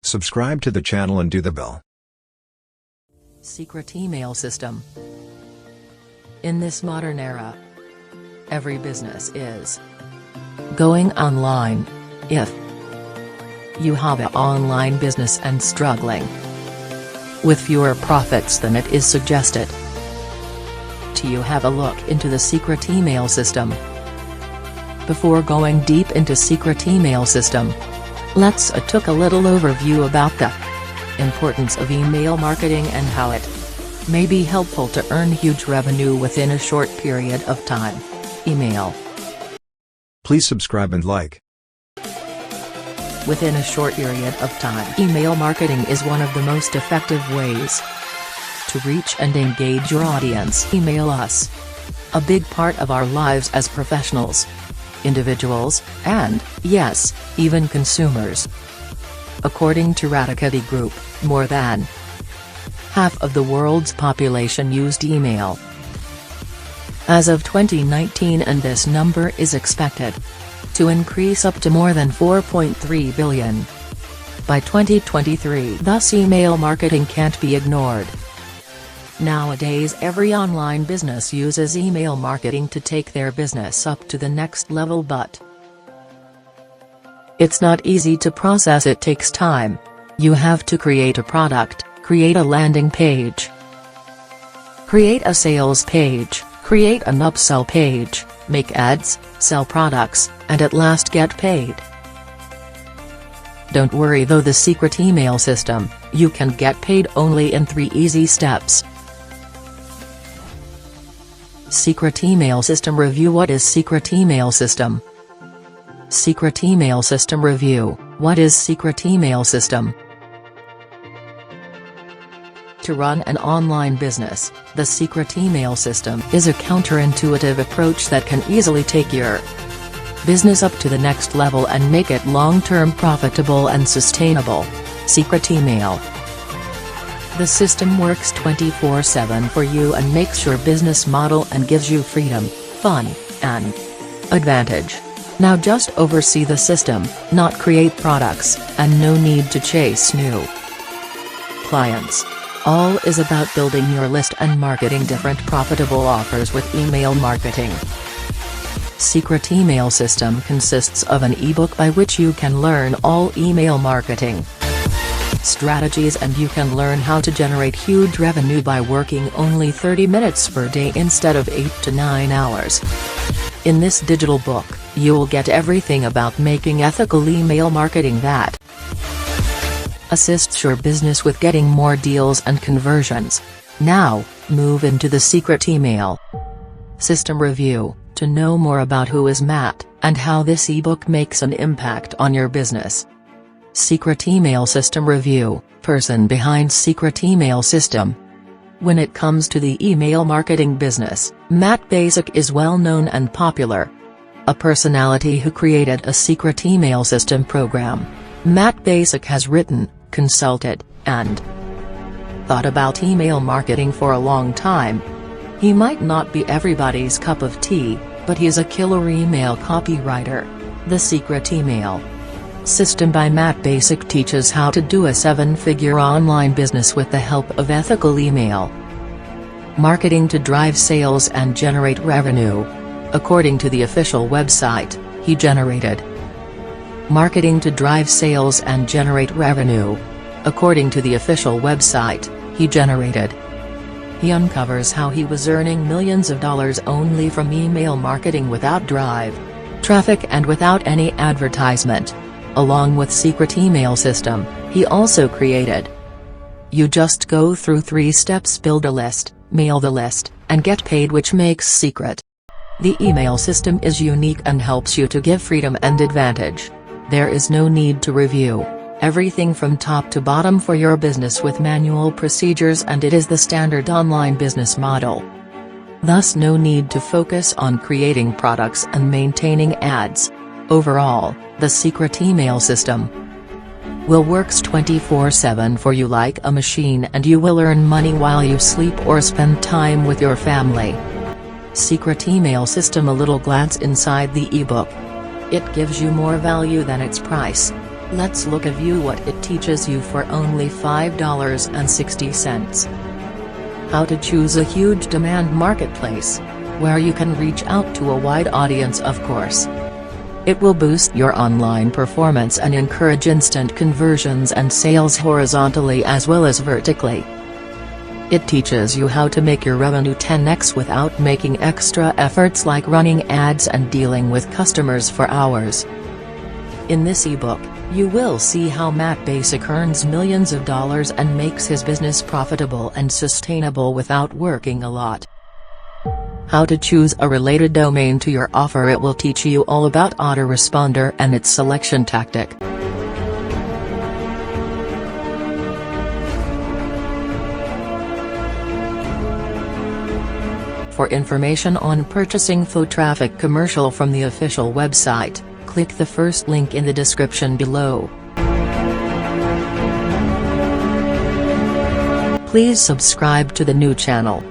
Subscribe to the channel and do the bell. Secret email system. In this modern era, every business is going online. If you have an online business and struggling with fewer profits than it is suggested, do you have a look into the secret email system? Before going deep into secret email system, let's took a little overview about the importance of email marketing and how it may be helpful to earn huge revenue within a short period of time. Email. Please subscribe and like. Within a short period of time, email marketing is one of the most effective ways to reach and engage your audience. Email us. A big part of our lives as professionals, individuals, and, yes, even consumers. According to Radicati Group, more than half of the world's population used email as of 2019, and this number is expected to increase up to more than 4.3 billion by 2023. Thus, email marketing can't be ignored. Nowadays, every online business uses email marketing to take their business up to the next level, but it's not easy to process. It takes time. You have to create a product, create a landing page, create a sales page, create an upsell page, make ads, sell products, and at last get paid. Don't worry though, the secret email system, you can get paid only in 3 easy steps. Secret email system review. What is secret email system? Secret email system review. What is secret email system? To run an online business, the secret email system is a counterintuitive approach that can easily take your business up to the next level and make it long-term profitable and sustainable. Secret email. The system works 24/7 for you and makes your business model and gives you freedom, fun, and advantage. Now just oversee the system, not create products, and no need to chase new clients. All is about building your list and marketing different profitable offers with email marketing. Secret email system consists of an ebook by which you can learn all email marketing strategies, and you can learn how to generate huge revenue by working only 30 minutes per day instead of 8 to 9 hours. In this digital book, you'll get everything about making ethical email marketing that assists your business with getting more deals and conversions. Now, move into the secret email system review, to know more about who is Matt, and how this ebook makes an impact on your business. Secret email system review, person behind secret email system. When it comes to the email marketing business, Matt Basic is well known and popular. A personality who created a secret email system program. Matt Basic has written, consulted, and thought about email marketing for a long time. He might not be everybody's cup of tea, but he's a killer email copywriter. The Secret Email System by Matt Basic teaches how to do a 7-figure online business with the help of ethical email marketing to drive sales and generate revenue. According to the official website, he generated marketing to drive sales and generate revenue. According to the official website, he uncovers how he was earning millions of dollars only from email marketing without drive, traffic, and without any advertisement. Along with secret email system, he also created. You just go through 3 steps: build a list, mail the list, and get paid, which makes secret. The email system is unique and helps you to give freedom and advantage. There is no need to review everything from top to bottom for your business with manual procedures, and it is the standard online business model. Thus, no need to focus on creating products and maintaining ads. Overall, the secret email system will works 24/7 for you like a machine, and you will earn money while you sleep or spend time with your family. Secret email system. A little glance inside the ebook. It gives you more value than its price. Let's look at what it teaches you for only $5.60. How to choose a huge demand marketplace, where you can reach out to a wide audience, of course. It will boost your online performance and encourage instant conversions and sales horizontally as well as vertically. It teaches you how to make your revenue 10x without making extra efforts like running ads and dealing with customers for hours. In this ebook, you will see how Matt Basic earns millions of dollars and makes his business profitable and sustainable without working a lot. How to choose a related domain to your offer. It will teach you all about autoresponder and its selection tactic. For information on purchasing faux traffic commercial from the official website, click the first link in the description below. Please subscribe to the new channel.